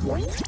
We'll be right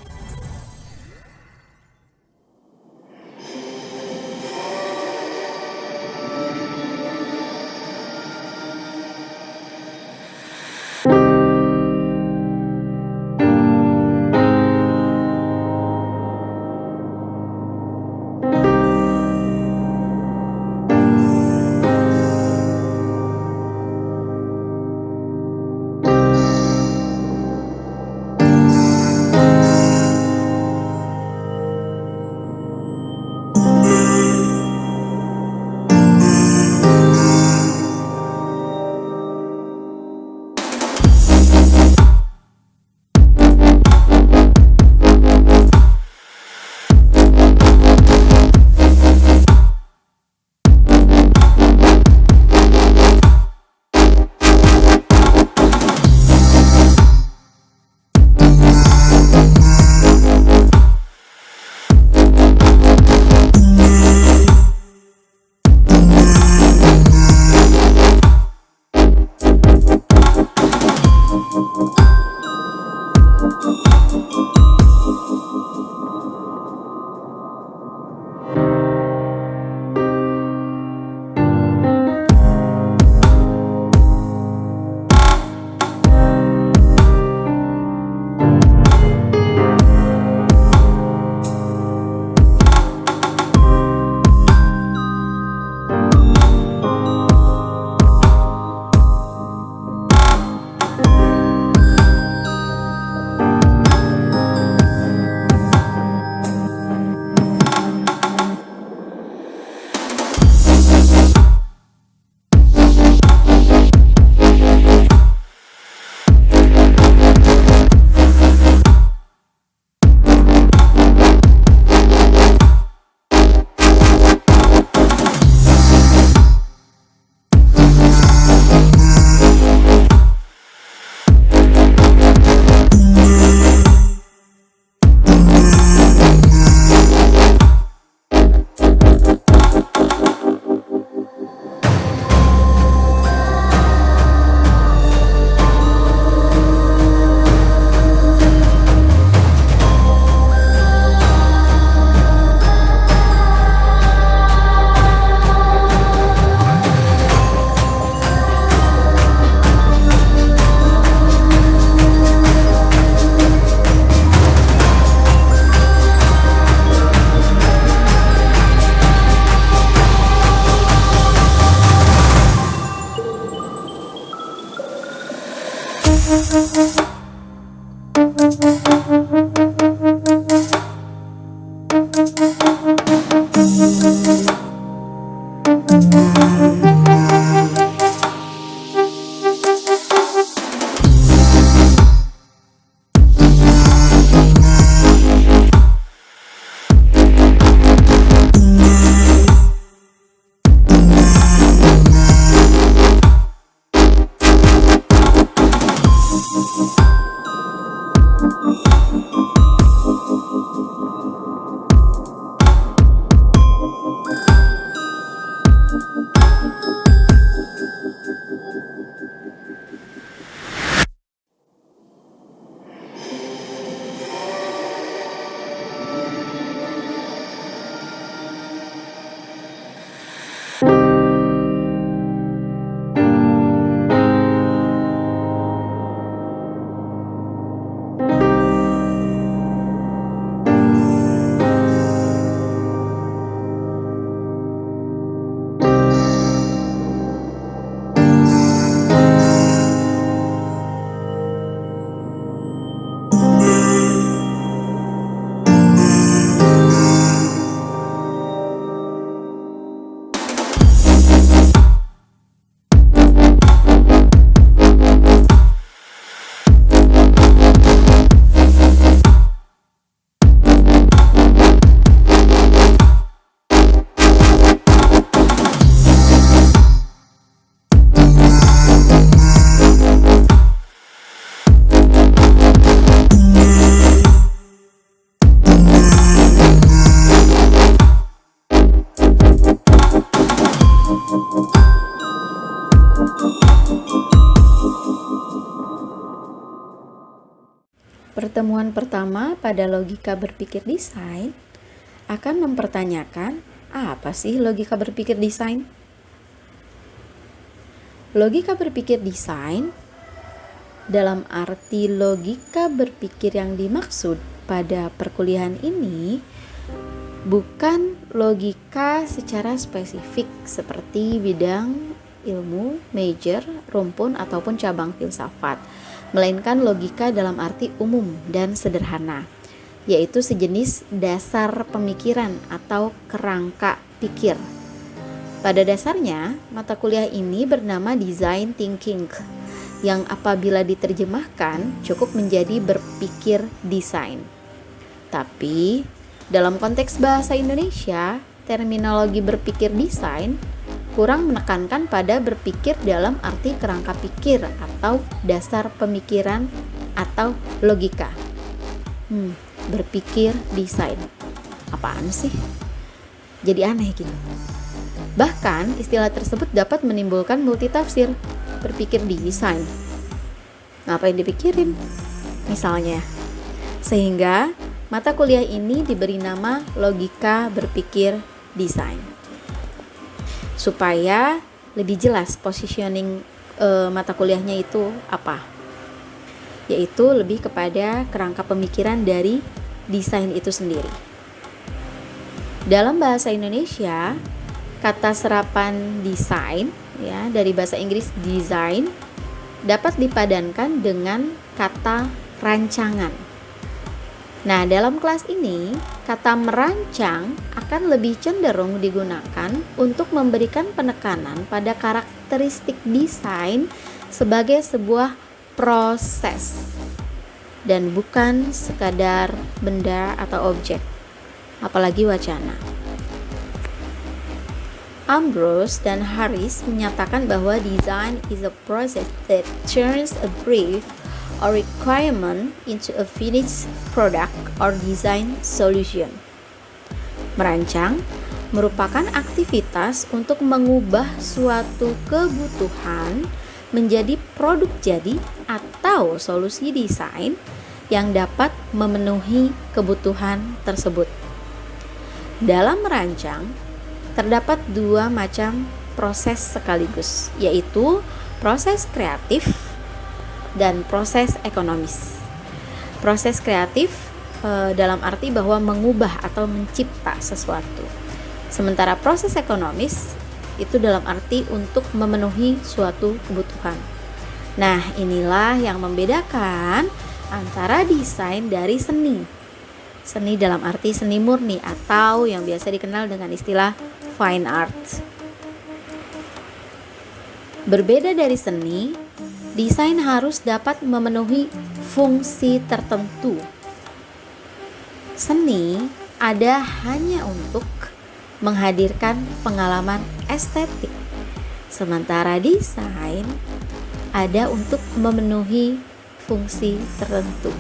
back. Pertemuan pertama pada logika berpikir desain akan mempertanyakan apa sih logika berpikir desain? Logika berpikir desain dalam arti logika berpikir yang dimaksud pada perkuliahan ini bukan logika secara spesifik seperti bidang ilmu, major, rumpun, ataupun cabang filsafat, melainkan logika dalam arti umum dan sederhana, yaitu sejenis dasar pemikiran atau kerangka pikir. Pada dasarnya, mata kuliah ini bernama Design Thinking, yang apabila diterjemahkan cukup menjadi berpikir desain. Tapi, dalam konteks bahasa Indonesia, terminologi berpikir desain kurang menekankan pada berpikir dalam arti kerangka pikir atau dasar pemikiran atau logika. Berpikir desain. Apaan sih? Jadi aneh gitu. Bahkan istilah tersebut dapat menimbulkan multitafsir. Berpikir desain. Ngapain dipikirin? Misalnya. Sehingga mata kuliah ini diberi nama logika berpikir desain. Supaya lebih jelas positioning mata kuliahnya itu apa, yaitu lebih kepada kerangka pemikiran dari desain itu sendiri. Dalam bahasa Indonesia, kata serapan desain ya dari bahasa Inggris design dapat dipadankan dengan kata rancangan. Nah, dalam kelas ini, kata merancang akan lebih cenderung digunakan untuk memberikan penekanan pada karakteristik desain sebagai sebuah proses dan bukan sekadar benda atau objek, apalagi wacana. Ambrose dan Harris menyatakan bahwa design is a process that turns a brief or requirement into a finished product or design solution. Merancang merupakan aktivitas untuk mengubah suatu kebutuhan menjadi produk jadi atau solusi desain yang dapat memenuhi kebutuhan tersebut. Dalam merancang, terdapat dua macam proses sekaligus, yaitu proses kreatif dan proses ekonomis. Proses kreatif dalam arti bahwa mengubah atau mencipta sesuatu. Sementara proses ekonomis itu dalam arti untuk memenuhi suatu kebutuhan. Nah, inilah yang membedakan antara desain dari seni. Seni dalam arti seni murni atau yang biasa dikenal dengan istilah fine art. Berbeda dari seni, desain harus dapat memenuhi fungsi tertentu. Seni ada hanya untuk menghadirkan pengalaman estetik, sementara desain ada untuk memenuhi fungsi tertentu.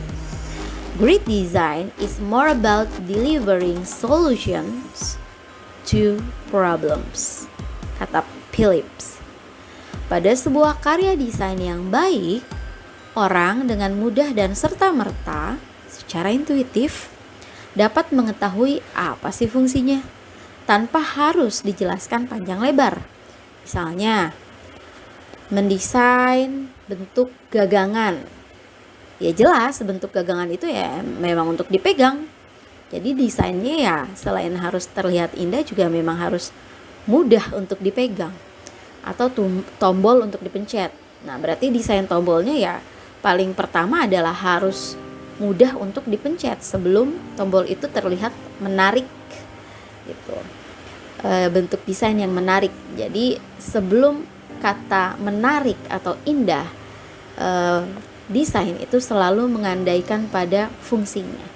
Great design is more about delivering solutions to problems, kata Phillips. Pada sebuah karya desain yang baik, orang dengan mudah dan serta-merta secara intuitif dapat mengetahui apa sih fungsinya tanpa harus dijelaskan panjang lebar. Misalnya, mendesain bentuk gagangan. Ya jelas bentuk gagangan itu ya memang untuk dipegang. Jadi desainnya ya selain harus terlihat indah juga memang harus mudah untuk dipegang. Atau tombol untuk dipencet. Nah, berarti desain tombolnya ya paling pertama adalah harus mudah untuk dipencet sebelum tombol itu terlihat menarik gitu. Bentuk desain yang menarik. Jadi sebelum kata menarik atau indah, desain itu selalu mengandaikan pada fungsinya.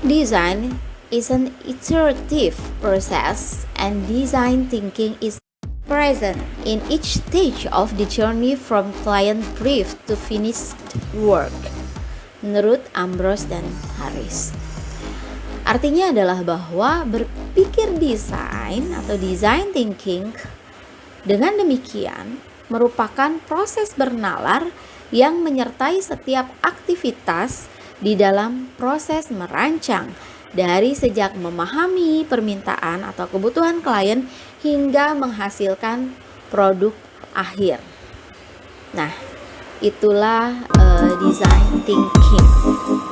Design is an iterative process, and design thinking is present in each stage of the journey from client brief to finished work. menurut Ambrose dan Harris. Artinya adalah bahwa berpikir desain atau design thinking dengan demikian merupakan proses bernalar yang menyertai setiap aktivitas di dalam proses merancang, dari sejak memahami permintaan atau kebutuhan klien hingga menghasilkan produk akhir. Nah, itulah design thinking.